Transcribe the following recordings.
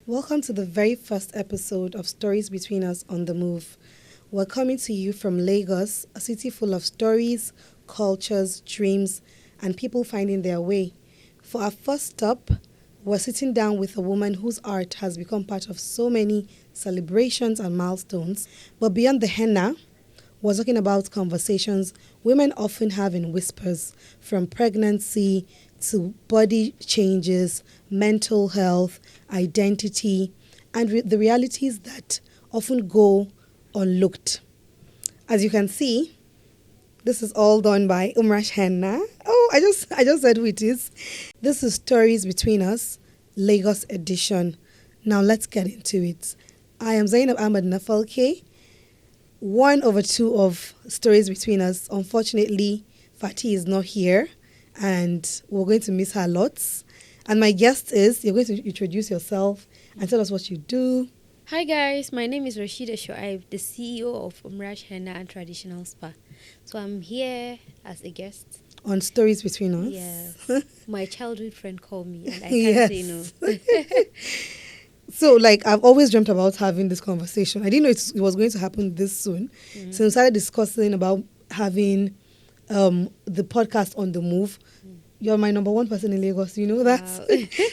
Welcome to the very first episode of Stories Between Us on the Move. We're coming to you from Lagos, a city full of stories, cultures, dreams, and people finding their way. For our first stop, we're sitting down with a woman whose art has become part of so many celebrations and milestones. But beyond the henna, we're talking about conversations women often have in whispers, from pregnancy to body changes, mental health, identity, and the realities that often go unlooked. As you can see, this is all done by Henna. Oh, I just said who it is. This is Stories Between Us, Lagos edition. Now let's get into it. I am Zainab Ahmed Nafalke, 1/2 of Stories Between Us. Unfortunately, Fatih is not here, and we're going to miss her lots. And my guest is, you're going to introduce yourself and tell us what you do. Hi guys, my name is Rashida Shoaib, the CEO of Henna and Traditional Spa. So I'm here as a guest. On Stories Between Us? Yes. My childhood friend called me and I can't say no. So, I've always dreamt about having this conversation. I didn't know it was going to happen this soon. Mm-hmm. So we started discussing about having the podcast on the move. You're my number one person in Lagos, you know that? Wow.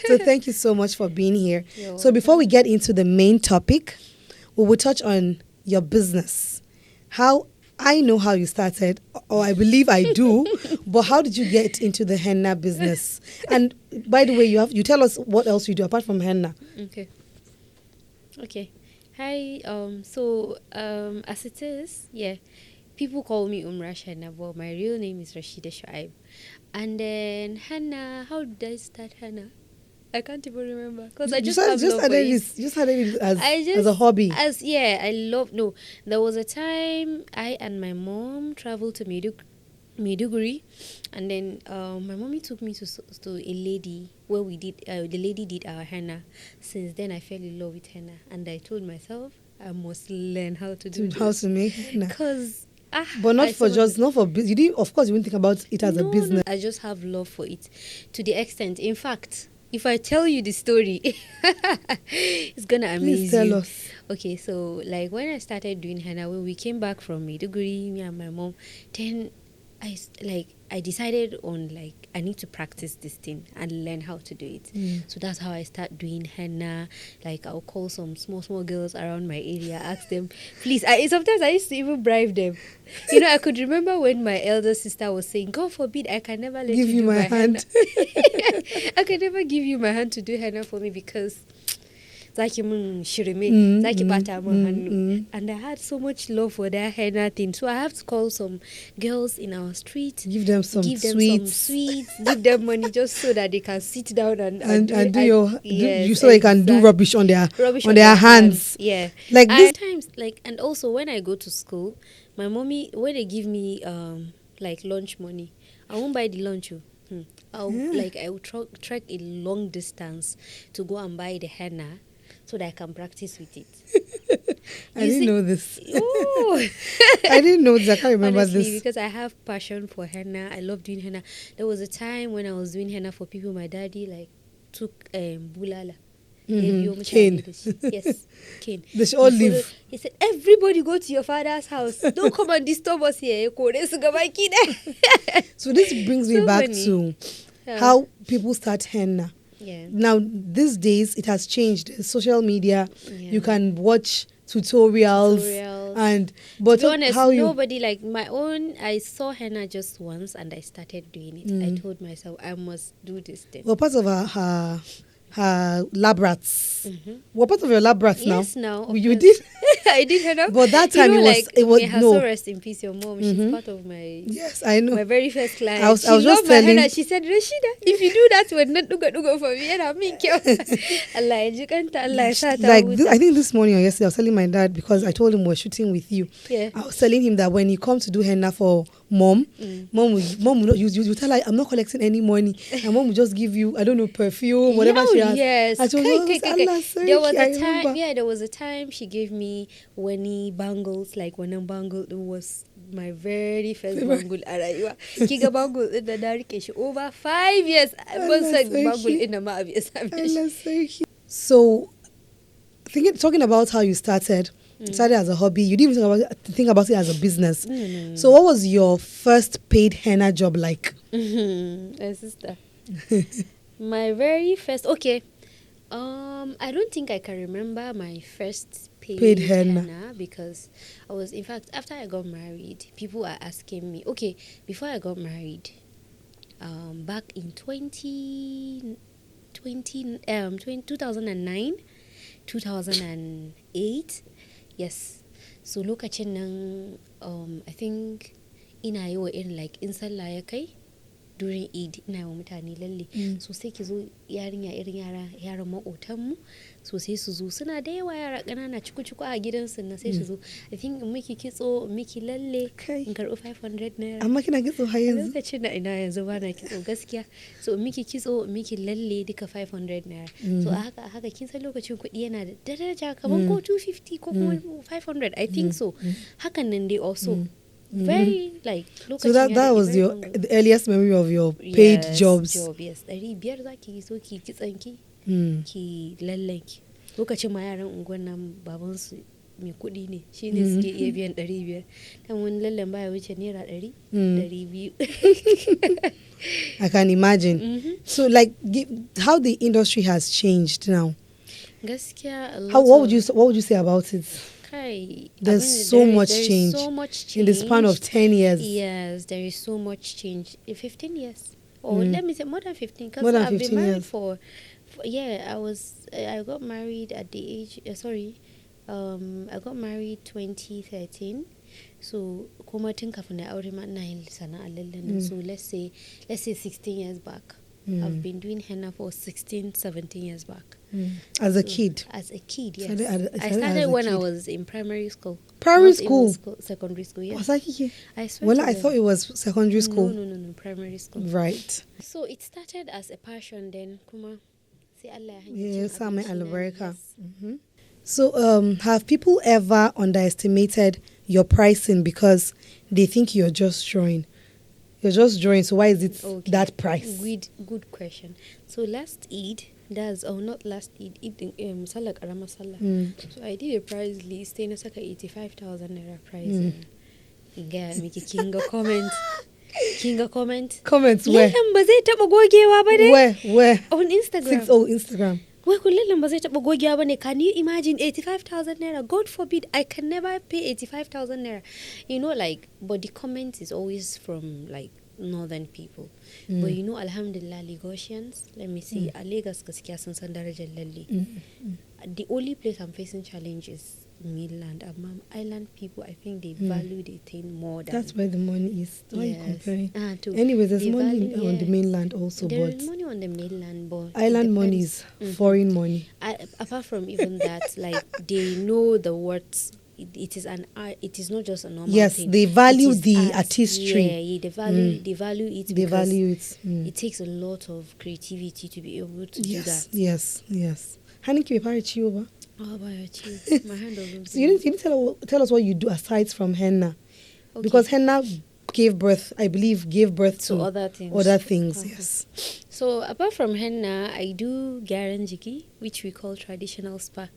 So thank you so much for being here. So before we get into the main topic, we will touch on your business. I know how you started, or I believe I do, but how did you get into the henna business? And by the way, you tell us what else you do apart from henna. Okay. Hi. As it is, people call me Henna, but my real name is Rashida Shoaib. And then Henna, how did I start henna? I can't even remember because I just started it as a hobby. There was a time I and my mom traveled to Maiduguri, and then my mommy took me to a lady where the lady did our henna. Since then I fell in love with henna, and I told myself I must learn how to make henna. But not for business. You didn't, of course, you wouldn't think about it as a business. No, I just have love for it to the extent. In fact, if I tell you the story, it's gonna amaze you. Please tell us. Okay, so when I started doing henna, when we came back from Maiduguri, me and my mom, then I decided on I need to practice this thing and learn how to do it. So that's how I start doing henna. I'll call some small girls around my area, ask them, please. Sometimes I used to even bribe them. I could remember when my elder sister was saying, God forbid, I can never let you do my hand. I could never give you my hand to do henna for me because and I had so much love for that henna thing, so I have to call some girls in our street, give them some sweets, give them money just so that they can sit down and do so they can do rubbish on their hands. This times and also when I go to school, my mommy, when they give me lunch money, I won't buy the lunch. I will trek a long distance to go and buy the henna so that I can practice with it. I didn't know this. I didn't know this. I can't remember Honestly, this. Because I have passion for henna. I love doing henna. There was a time when I was doing henna for people. My daddy took bulala. Cane. Yes, cane. They should all leave. He said, everybody go to your father's house. Don't come and disturb us here. So this brings me back to how people start henna. Yeah. Now, these days, it has changed. Social media, you can watch tutorials. But to be honest, nobody my own. I saw henna just once and I started doing it. I told myself I must do this thing. Well, part of her lab rats. What part of your lab rats now? Yes, now. You did? I did henna. But that time it was no. So rest in peace, your mom. She's part of my. Yes, I know. My very first client. I was just telling. My henna. She said, Rashida, if you do that, we're not do for me. And I mean, I think this morning or yesterday, I was telling my dad because I told him we're shooting with you. Yeah. I was telling him that when he comes to do henna for mom will not, you tell her I'm not collecting any money, and mom will just give you, I don't know, perfume, whatever she has. Yes. There was a time she gave me Wani bangles, Wani bangle. It was my very first bangle. Kiga bangle in the dark over 5 years. I was like bangle in the So talking about how you started as a hobby. You didn't even think about it as a business. No. So what was your first paid henna job like? My sister. My very first. Okay. I don't think I can remember my first paid henna because I was, in fact, after I got married, people are asking me. Okay, before I got married, back in 2009, 2008, yes. So lokacin nan, I think ina yi wa irin like in sallah ya kai during Eid ina wa mutane lalle. So sai ki zo yarinya irin yaran maƙotanmu, so sai su zo suna da yawa yara ƙanana ciku a gidansu na sai su zo. I think in miki kitso, miki lalle, in karɓi 500 naira. Amma kina kitso har yanzu? Lokacin da ina yanzu ba na kitso gaskiya. So miki kitso, miki lalle duka 500 naira. So a haka kin san lokacin kuɗi yana da daraja kaman ko 250 ko kuma 500, I think so. Hakan nan dai also. Very like so that was the earliest memory of your paid jobs. Yes, 500 zaki so ki kitsanki ki lallanki. Lokacin ma yaran unguwan nan baban su mai kuɗi ne, shine suke iya biyan 500. Dan wani lallan baya wuce naira 100, 200. I can imagine. So like how the industry has changed now. Gaskiya what would you say about it? There's so much change in the span of 10 years. Yes, there is so much change in 15 years. Or let me say more than 15. More than I've 15 been married years. for I got married at the age, I got married 2013. So kuma tun kafin na aure ma ina yin sana'a lallen. So let's say 16 years back. I've been doing henna for 16, 17 years back. As a kid? As a kid, yes. I started when I was in primary school. Primary school? Secondary school, yes. I swear I thought it was secondary school. No, primary school. Right. So it started as a passion then, kuma. So have people ever underestimated your pricing because they think you're just drawing? You're just drawing, so why is it that price? Good question. So last Eid, not last Eid, Salah Karama Salah. So I did a price list, na saka 85,000 naira price. Ga miki kinga comment. Comments where? Lallan ba zai taba gogewa ba dai. Where? On Instagram. Instagram. Wai lallan ba zai taba gogewa ba ne. Can you imagine 85,000 naira? God forbid, I can never pay 85,000 naira. You know, like, but the comment is always from like northern people. But you know, alhamdulillah, Lagosians, let me see, a Lagos gaskiya sun san darajar lalle. The only place I'm facing challenge is mainland. Island people, I think they value the thing more than. That's where the money is. Why yes. you comparing? Anyways, there's money on the mainland also, there is money on the mainland, but island money is foreign money. Apart from even that, like they know the words. It is not just a normal thing. Yes, they value the artistry. Yeah, they value it. They value it. It takes a lot of creativity to be able to do that. Yes. Honey, can you parry over? Oh, my hand doesn't. So you didn't tell us what you do aside from henna, because henna gave birth to other things. Yes. So apart from henna, I do gyaran jiki, which we call traditional spa.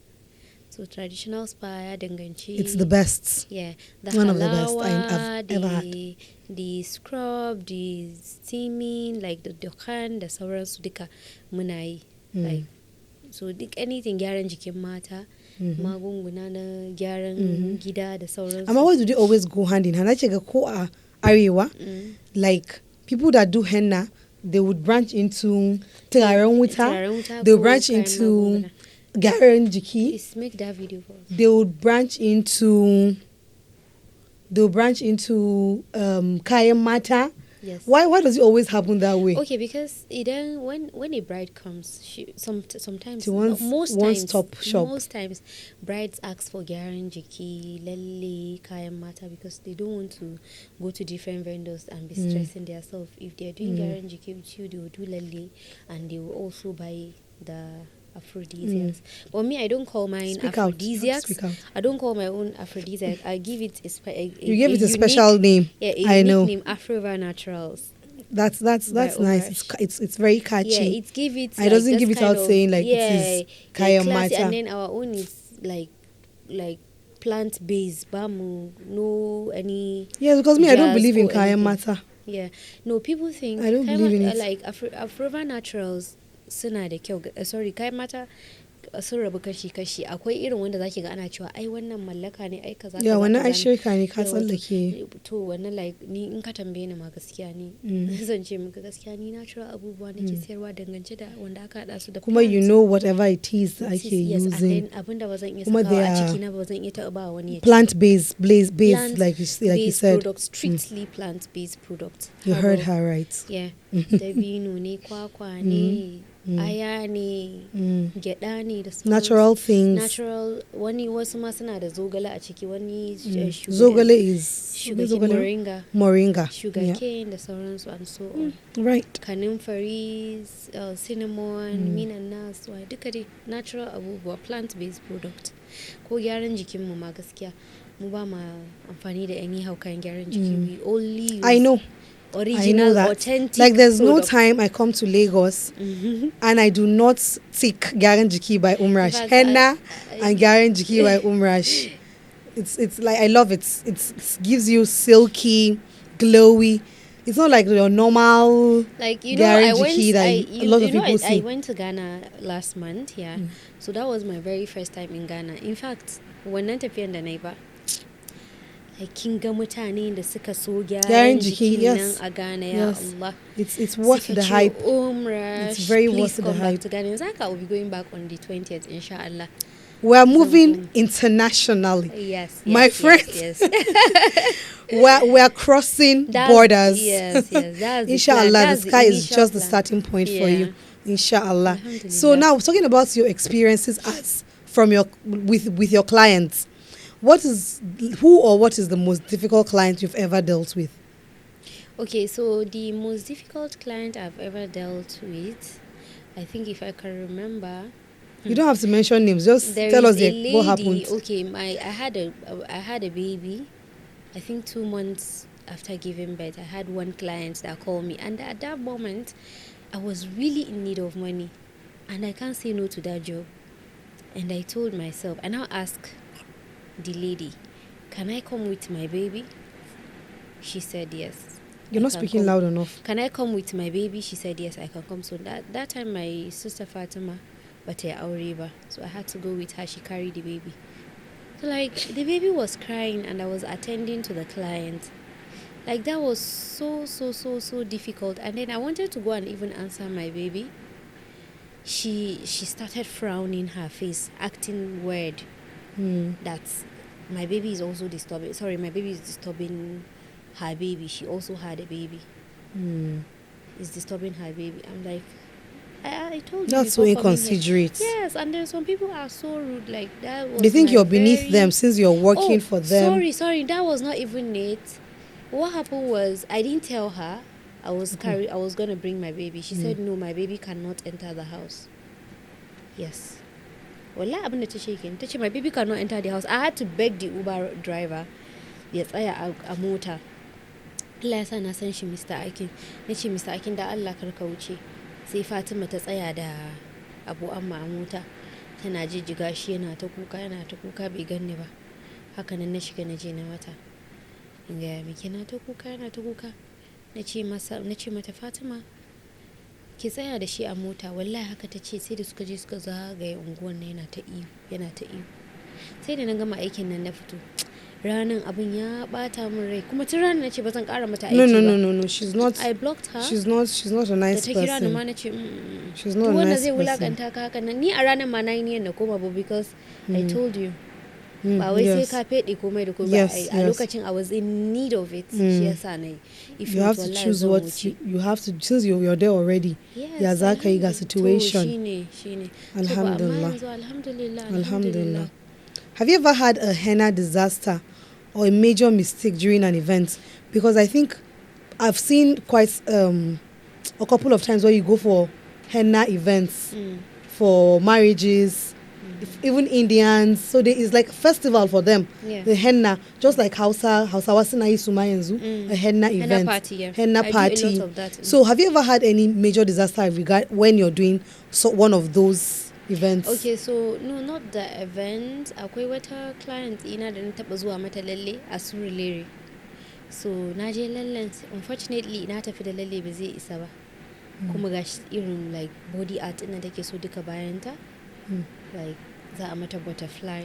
So traditional spa ya danganci. It's the best. Yeah, one of the best I've ever had. The scrub, the steaming, like the dokan, the sauransu duka muna yi. Like, so anything gyaran jikin mata, magunguna na gyaran gida da sauransu. Amma why do they always go hand in hand? I check ko a arewa, like people that do henna, they would branch into turaren wuta. They would branch into gyaran jiki. Please make that video for us. They would branch into kayan mata. Yes. Why does it always happen that way? Okay, because then when a bride comes, sometimes most times brides ask for gyaran jiki, lalle, kayan mata, because they don't want to go to different vendors and be stressing themselves. If they're doing gyaran jiki with you, they will do lalle, and they will also buy the aphrodisiacs. But me, I don't call mine aphrodisiacs. I don't call my own aphrodisiac. I give it you give it a special name. Yeah, I know. Name, Afrova Naturals. That's nice. It's very catchy. Yeah, it give it. I doesn't give it out saying like it is kaya mata. And then our own is like plant-based, bamu, no any. Yes, because me, I don't jazz believe in or kaya anything. matter. Yeah, no, people think I don't believe in it. like Afrova Naturals suna da kyau. Sorry, kai mata sun rabu kashi-kashi. Akwai irin wanda zaki ga ana cewa ai wannan mallaka ne, ai kaza Yeah, kaza, wannan ai kaza ne. shirka ne ka Yawa, tsallake. to wannan like ni in ka tambaye ni ma gaskiya ni zan ce maka gaskiya ni natural abubuwa nake sayarwa dangance da wanda aka hada su da Kuma you plants. know whatever it is It ake is, yes, and using. then abinda ba zan iya Kuma sakawa they a are ciki na ba zan iya taɓa ba wani ya ci. Plant-based, based, like you Plant-based said. products, strictly plant-based products. You heard Herbal. her right. Yeah. Dabino ne, kwakwa ne, aya ne, gyada ne da sauransu. Natural things. Natural, wani wasu ma suna da zogale a ciki, wani Zogale is sugar cane, moringa. sugar Yeah. cane da sauransu and so on. Right. Kanumfari, cinnamon, minanas, duka dai natural abubuwa, plant-based product. Ko gyaran jikinmu ma gaskiya mu ba ma amfani da anyhow kayan gyaran jiki. We only use I know original, that. authentic Like there's products. no time I come to Lagos and I do not tick Gyaran Jiki by Umrash. In fact, Henna and Gyaran Jiki by Umrash. It's like I love it. It gives you silky, glowy. It's not like your normal Like Gyaran Jiki that a lot of people see. I went to Ghana last month, yeah. So that was my very first time in Ghana. In fact, wannan tafiyan da nayi ba, like kin ga mutane da suka so gyaran jikin yes. nan a Ghana, ya Yes. Allah. It's worth Suka the ce, hype. Umrah, It's very please worth the come back hype. to Ghana. In fact, I will be going back on the 20th, inshallah. We're moving internationally. Yes, My friends. Yes. We're crossing borders. Yes, that's the Inshallah, plan. the sky is initial just the plan. starting point for Yeah. you. Inshallah. Alhamdulillah. So now talking about your experiences with your clients. What is the most difficult client you've ever dealt with? Okay, so the most difficult client I've ever dealt with, I think if I can remember, You don't have to mention names. Just there tell is us a lady. what happened. Okay, I had a baby. I think 2 months after giving birth, I had one client that called me, and at that moment, I was really in need of money, and I can't say no to that job. And I told myself, and I'll ask the lady, "Can I come with my baby?" She said yes. You're I not can speaking come. loud enough. Can I come with my baby? She said yes, I can come. So that time my sister Fatima, but aure, so I had to go with her. She carried the baby. So like the baby was crying and I was attending to the client. Like that was so difficult. And then I wanted to go and even answer my baby. She started frowning her face, acting weird. That my baby is also disturbing. Sorry, my baby is disturbing her baby. She also had a baby. It's disturbing her baby. I'm like, I told you. That's so before coming here. inconsiderate. Yes, and then some people are so rude. Like that was. They think my you're beneath very- them since you're working for them. Sorry, that was not even it. What happened was I didn't tell her I was gonna bring my baby. She said no, my baby cannot enter the house. Yes. Wallahi abin da ta ce kenan. Ta ce my baby cannot enter the house. I had to beg the Uber driver ya tsaya a mota. Allah ya sa na san shi Mr. Akin. Na ce Mr. Akin da Allah kar ka wuce. Sai Fatima ta tsaya da Abu Amma a mota. Tana jijjiga shi yana ta kuka bai ganni ba. Haka nan na shiga na je na mata. In gaya miki yana ta kuka. Na ce mata Fatima ki tsaya da shi a mota. Wallahi haka ta ce sai da suka je suka zagaye unguwan nan yana ta iyo. Sai da na gama aikin nan na fito. Ranan abin ya bata min rai kuma tun ranar nace ba zan kara mata aiki ba. No. She's not. I blocked her. She's not a nice da ta kira ni ma person. nace She's not a wanda nice zai person. wulakanta ka haka nan ni a ranar ma nayi niyyar na koma ba because I told you ba wai sai Yes. ka fede komai da komai Yes, a yes. lokacin I was in need of it shi yasa nayi. If You not, have to wallahi choose zan what wuce. you have to, since you're there already. Yes, Ya za ka yi ga to situation. shine Alhamdulillah. To ba amma yanzu alhamdulillah. Have you ever had a henna disaster or a major mistake during an event? Because I think I've seen quite a couple of times where you go for henna events for marriages, even Indians. So there is like a festival for them. Yeah. The henna, just like Hausa Wasina Isuma Yanzu, a henna event. Party, yeah. Henna I party. do a lot of that. So have you ever had any major disaster when you're doing one of those events? Okay, so no, not the event. Akwai wata client ina da na taɓa zuwa mata lalle a Surulere. So na je lallen, unfortunately na tafi da lalle ba zai isa ba. Kuma gashi irin like body art ina take so duka bayanta. Like za a mata butterfly.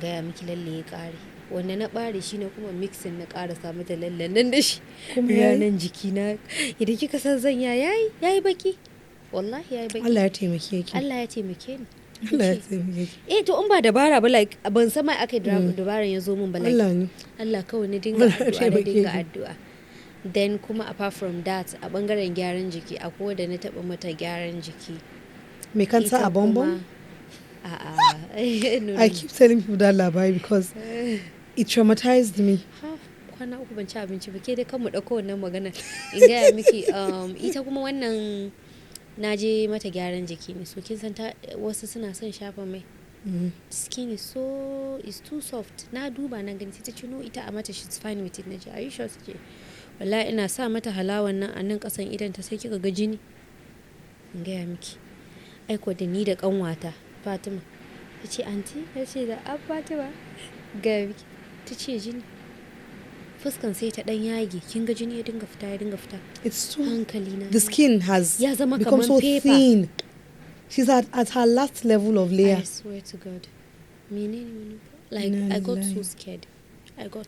Gaya miki lalle ya ƙare. Wanda na ɓare shi ne kuma mixing na ƙarasa mata lallen nan da shi. Ranan jiki na idan kika san zan yayi baki. Wallahi yayi baki. Allah ya taimake ki. Allah ya taimake ni. Allah ya taimake ki. To in ba dabara ba like ban san mai aka dabaran ya zo min ba like Allah ne. Allah kawai ni dinga addu'a. Then kuma apart from that a bangaren gyaran jiki akwai wanda na taba mata gyaran jiki. Me kansa a bonbon? No. I keep telling people that labari because it traumatized me. Kwana uku ban ci abinci ba ke dai kan mu dauko wannan magana in gaya miki ita kuma wannan na je mata gyaran jiki ne so kin san wasu suna son shafa mai skin is too soft na duba na gani ta ce no ita a mata she's fine with it na ce are you sure ce wallahi ina sa mata halawan nan a nan kasan idan ta sai kika ga jini in gaya miki aiko da ni da kanwata Fatima ta ce anti ta ce da Fatima ga miki ta ce jini fuskan sai ta dan yage kin ga jini ya dinga fita it's too hankali na the skin has become so paper. thin. She's at her last level of layer. I swear to God. Like I got so scared.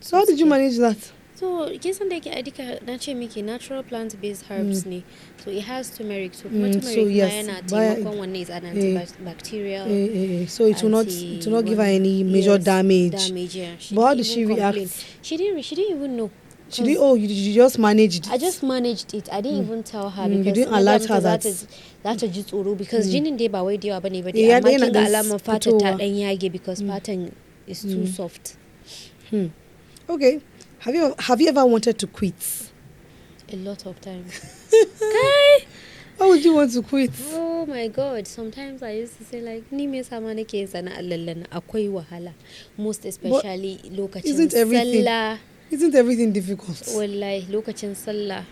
So how did you manage that? So kin san da yake adika na ce miki natural plant based herbs ne. So it has turmeric. So turmeric so yes, yana taimakon wannan is an antibacterial. So it will not give her any major damage. Yeah. But how did she react? She didn't even know. You just managed it. I just managed it. I didn't even tell her because you didn't alert her that ji tsoro because jinin dai ba wai da yawa bane ba dai amma kin ga alamar fata ta dan yage because fatan is too soft. Okay. Have you ever wanted to quit? A lot of times. How would you want to quit? Oh my God. Sometimes I used to say like ni me yasa ma nake sana'ar lallan akwai wahala most especially lokacin sallah. Isn't everything difficult? Wallahi lokacin sallah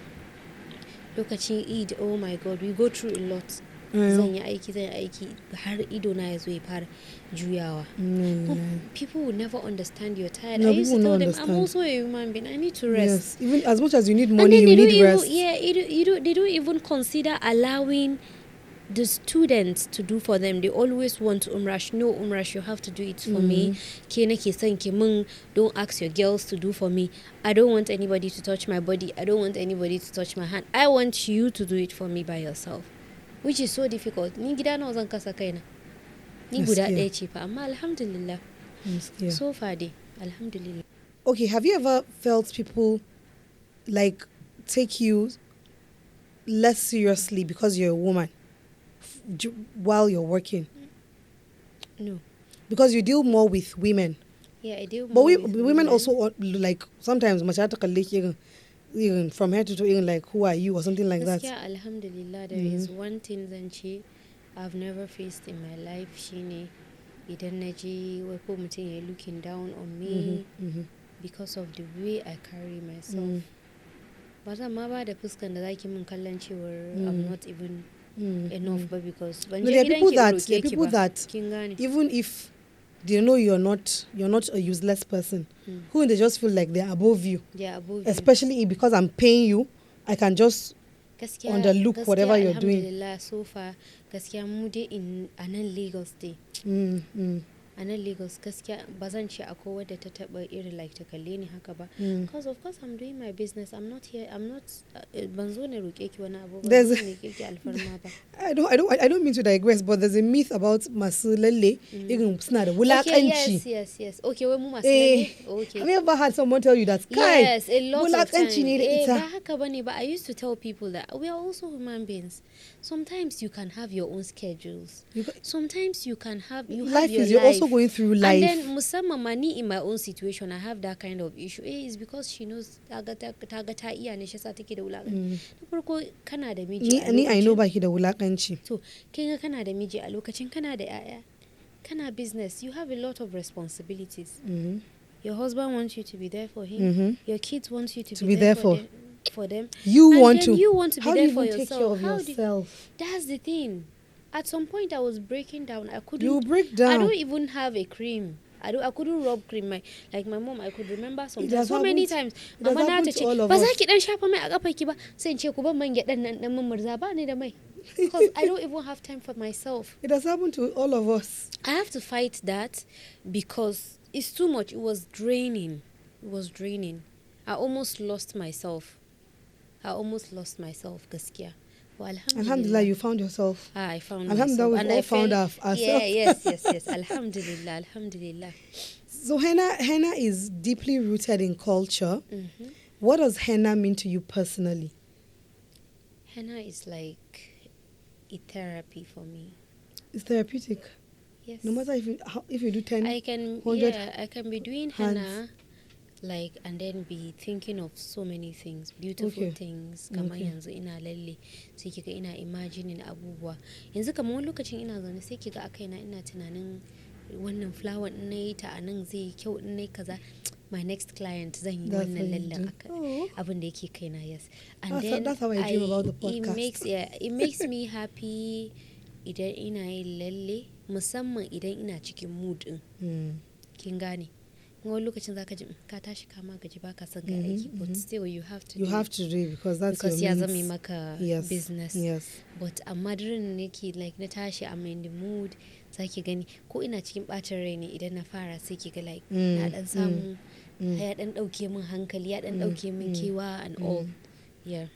lokacin Eid oh my God we go through a lot. Zan yi aiki har ido na yazo ya fara juyawa. People will never understand you're tired. I used to tell them I'm also a human being. I need to rest. Yes, even as much as you need money, you need rest. They don't even consider allowing the students to do for them. They always want umrash. No umrash, you have to do it for me. Don't ask your girls to do for me. I don't want anybody to touch my body. I don't want anybody to touch my hand. I want you to do it for me by yourself. Which is so difficult. Ni gida nawa zan kasa kaina. Ni guda ɗaya ce fa amma alhamdulillah. So far dai alhamdulillah. Okay, have you ever felt people like take you less seriously because you're a woman while you're working? No. Because you deal more with women. Yeah, I deal more with women also like sometimes even from head to toe, even like who are you or something like that. Yeah, alhamdulillah, there is one thing that I've never faced in my life. Shine idan naji wai ko mutum ya looking down on me because of the way I carry myself. Ba zan ma ba da fuskan da zaki min kallon cewar I'm not even enough ba because ban je gidan ki people that even if they know you're not a useless person, who they just feel like they're above you. Yeah, above especially you. Because I'm paying you, I can just underlook whatever you're doing. Alhamdulillah, so far, gaskiya mu dai in anan Lagos dai. A nan Lagos gaskiya ba zan ce akwai wadda ta taba irin like ta kalle ni haka ba because of course I'm doing my business. I'm not ban zo na roke ki wani abu ba ne kike alfarma ba. I don't mean to digress, but there's a myth about masu lalle irin suna da wulakanci. Yes. Okay, wai mu masu lalle. Okay. Have you ever had someone tell you that? Yes, a lot of times. Wulakanci ne da ita. Ba haka bane ba. I used to tell people that we are also human beings. Sometimes you can have your own schedules. Sometimes you can have your life. You're also going through life. And then musamman mani in my own situation I have that kind of issue. It's because she knows ta iya ne shi yasa take da wulakanci. Na farko kana da miji a lokacin. Ni I know baki da wulakanci. So kin ga kana da miji a lokacin kana da yaya. Kana business, you have a lot of responsibilities. Your husband wants you to be there for him. Your kids want you to be there for them. You want to be there for yourself. Take care of yourself? That's the thing. At some point, I was breaking down. I couldn't. You break down. I don't even have a cream. I couldn't rub cream. My mom, I could remember sometimes so many times. Mama na ta ce, ba za ki dan shafa mai a kafar ki ba. Sai in ce ku ban man gyaɗan nan dan murza ba ni da mai. Because I don't even have time for myself. It has happened to all of us. I have to fight that because it's too much. It was draining. I almost lost myself. Gaskiya. Well, Alhamdulillah, you found yourself. I found Alhamdulillah, myself. we've all found ourselves. Yeah, yes. Alhamdulillah. So henna is deeply rooted in culture. Mm-hmm. What does henna mean to you personally? Henna is like a therapy for me. It's therapeutic. Yes. No matter if you do 10, I can 100 I can be doing hands. henna and then be thinking of so many things, beautiful things. Kamar yanzu ina lalle sai kiga ina imagining abubuwa. Yanzu kamar wani lokacin ina zaune sai kiga akaina ina tunanin wannan flower din nayi ta anan zai kyau din nayi kaza. My next client zan yi wannan lallen abin da yake kaina, yes. And that's how I dream about the podcast. It makes me happy idan ina yin lalle, musamman idan ina cikin mood din. Kin gane? Wani lokacin zaka ji ka tashi kama gaji baka son ga aiki, but still you have to do it because that's because your ya means. zama maka business. Yes. But amma durin nake na tashi I'm in the mood, zaki gani ko ina cikin bacin rai ne idan na fara sai ki ga na dan samu ya dan dauke min hankali, ya dan dauke min kewa and all. Yeah.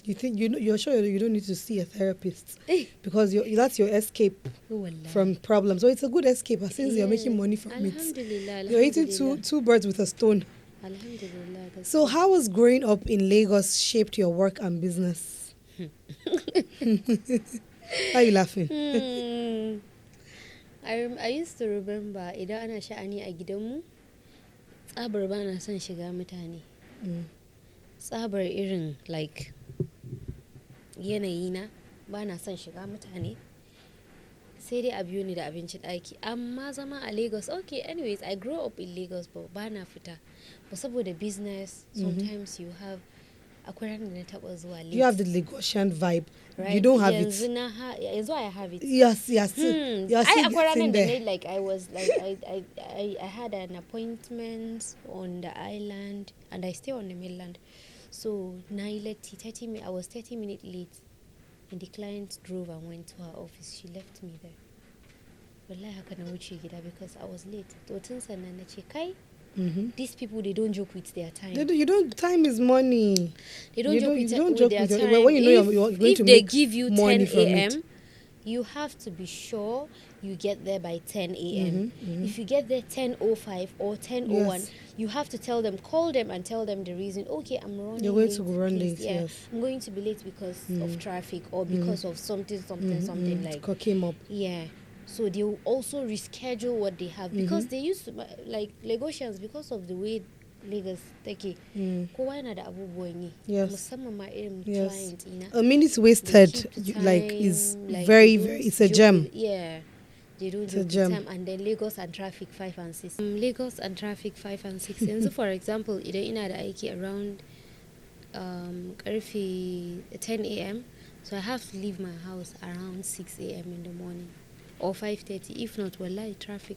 You think you're sure you don't need to see a therapist because that's your escape from problems. So it's a good escape since you're making money from it. You're eating two birds with a stone. Alhamdulillah. So how has growing up in Lagos shaped your work and business? Why are you laughing? I used to remember idan ana sha'ani a gidanmu, tsabar ba na son shiga mutane. Tsabar irin yanayi na ba na son shiga mutane, sai dai a biyo ni da abinci ɗaki. Amma zama a Lagos, okay, anyways, I grew up in Lagos, but ba na fita. But saboda business, sometimes you have akwai ranar da na taɓa zuwa late. You have the Lagosian vibe. Right? You don't have it. Yanzu I have it. Yes. I akwai ranar da I had an appointment on the island and I stay on the mainland. So I was 30 minutes late, and the client drove and went to her office. She left me there. Wallahi haka na wuce gida because I was late. To tun sannan na ce kai, these people, they don't joke with their time. Time is money. They don't joke with their time. When you know you're going to they make give you 10 a.m., you have to be sure you get there by 10 a.m. If you get there 10:05 or 10:01, you have to call them and tell them the reason. Okay, I'm running late. You're going to run late, Yeah, yes. I'm going to be late because of traffic or because of something like. Cock him up. Yeah. So they will also reschedule what they have because they used to, Lagosians, because of the way Lagos take kowa yana da abubuwan yi. Yes. Musamman ma irin client ina. A minute wasted is very, very, it's a gem. They don't do the time. And then Lagos and traffic 5 and 6. Lagos and traffic 5 and 6. Yanzu for example, idan ina da aiki around karfe 10 a.m. So I have to leave my house around 6 a.m. in the morning. Or 5:30, if not, wallahi, traffic.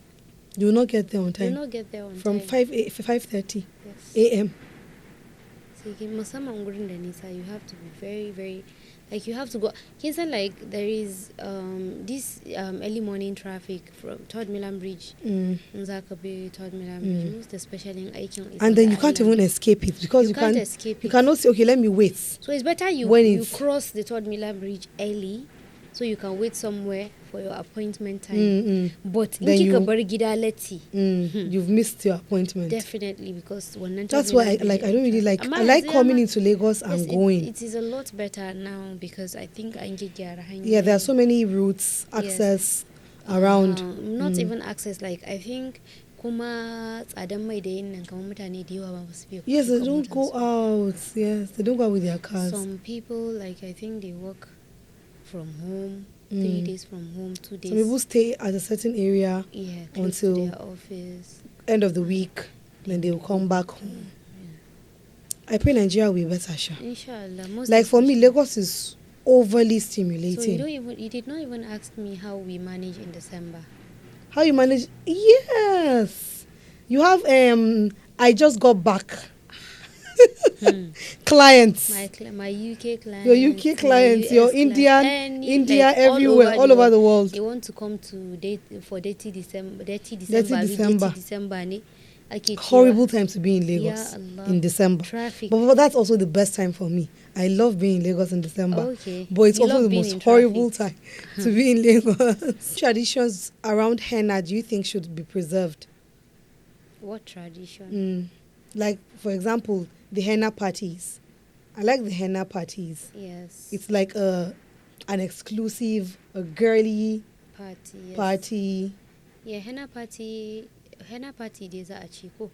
You will not get there on time. You will not get there on From time. 5:30 a.m. So musamman gurin da nisa, you have to be very, very, you have to go. There is this early morning traffic from Third Milan Bridge. Nzakabe, Third Milan Bridge, most especially in Aiken. And then you can't even escape it because you can't escape it. You cannot say, okay, let me wait. So it's better you cross the Third Milan Bridge early, so you can wait somewhere for your appointment time. But in kika bar gida latti, you've missed your appointment. Definitely, because that's why I don't really like. I like coming into Lagos and going. It is a lot better now because I think I get hanya. Yeah, there are so many routes, access around. Not even access. I think kuma tsadan mai da yin nan kamar mutane da yawa ba su biyo. Yes, they don't go out. Yes, they don't go out with their cars. Some people I think they work from home. 3 days from home, 2 days. Some people stay at a certain area until their office. End of the week, then they will come back home. I pray Nigeria will be better, Sha. Inshallah. For me, Lagos is overly So stimulating. you did not even ask me how we manage in December. How you manage? Yes. You have I just got back. Clients. My UK clients, Your UK clients, my your US Indian, clients, India, like everywhere, all over the world. They want to come to date for dirty December. Dirty December. Ne? Horrible time to be in Lagos Ya Allah. in December. Traffic. But that's also the best time for me. I love being in Lagos in December. Okay. But it's You also love the being most in horrible traffic. time to be in Lagos. Traditions around henna do you think should be preserved? What tradition? Like, for example, the henna parties. I like the henna parties. Yes. It's like an exclusive, a girly Party. Yes. party. Yeah, henna party dai za a ce ko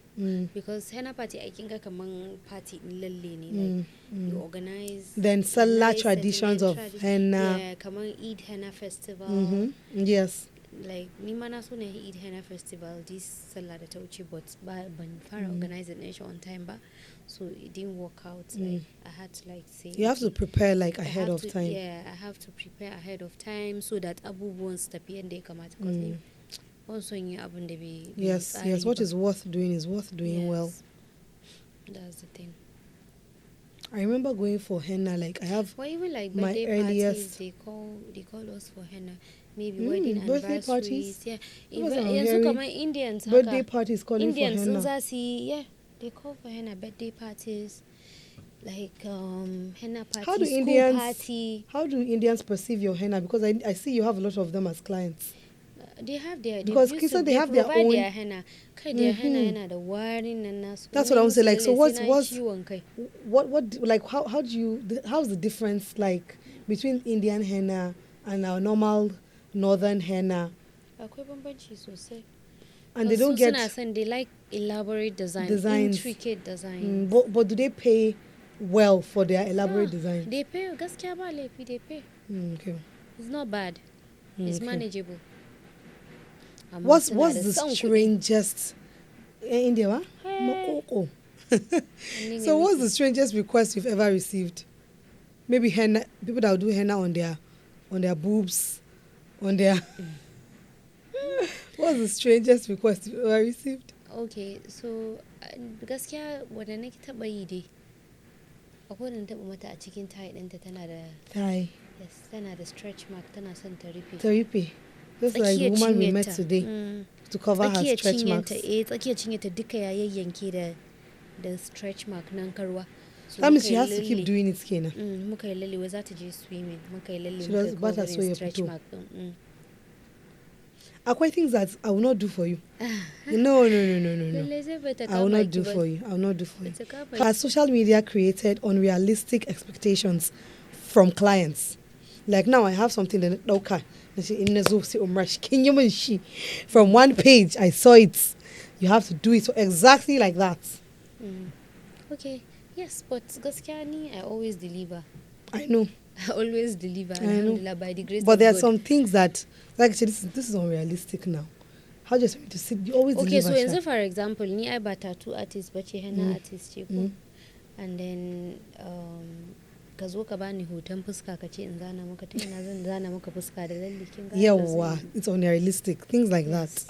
because henna party I kinga kaman party din lalle ne like you organize then Salah traditions of henna. Yeah, kaman Eid henna festival. Yes. Like ni ma na so na Eid henna festival this Salah da ta wuce but ban fara organizing din shi on time ba, so it didn't work out. Like I had to like say you have to prepare like ahead of time. Yeah, I have to prepare ahead of time so that abubuwan su tafi yanda ya kamata because yes, what is worth doing is worth doing well. That's the thing. I remember going for henna, like I have even like my birthday earliest parties, they call us for henna, maybe wedding birthday anniversaries. parties. Yeah, Yanzu kamar Indians birthday parties calling Indians for henna. za su yi, yeah, they call for henna birthday parties, like henna party, school party. How do Indians perceive your henna? Because I see you have a lot of them as clients. They have their because they have their own their henna. Their henna yana da warin nan nasu. That's what I would say. Like, so what's what like how do you how's the difference like between Indian henna and our normal northern henna? Akwai bambanci sosai. And they don't get they like elaborate designs. Intricate designs. But do they pay well for their elaborate designs? They pay. Gaskiya ba laifi, they pay. Okay. It's not bad. It's manageable. What's the strangest in India? So what's the strangest request you've ever received? Maybe henna, people that will do henna on their boobs, on their what's the strangest request you've ever received? Okay, so gaskiya wadda nake taba yi dai akwai da taba mata a cikin tie ɗinta tana da tie. Yes, tana da stretch mark, tana son ta rufe. Just like the woman we met today to cover her stretch marks. Tsakiyar cinyarta duka ya yayyanke da stretch mark nan karwa. That means she has to keep doing it kenan. Muka yi lalle wai za ta je swimming. Muka yi lalle muka yi covering stretch mark din. Akwai things that I will not do for you. No. I will not do for you. Has social media created unrealistic expectations from clients? Like now I have something that okay. From one page I saw it. You have to do it exactly like that. Okay. Yes, but gaskiya ni I always deliver. I know. I always deliver. Alhamdulillah, by the grace of God. But there are some things that, like actually, this is unrealistic now. How do you expect me to sit? You always deliver. Okay, so for example, ni I ba tattoo artist, but she henna artist ce ko. And then ka zo ka bani hoton fuska ka ce in zana maka ta ina zan zana maka fuska da lalle kin ga. Yawa, it's unrealistic. Things like that.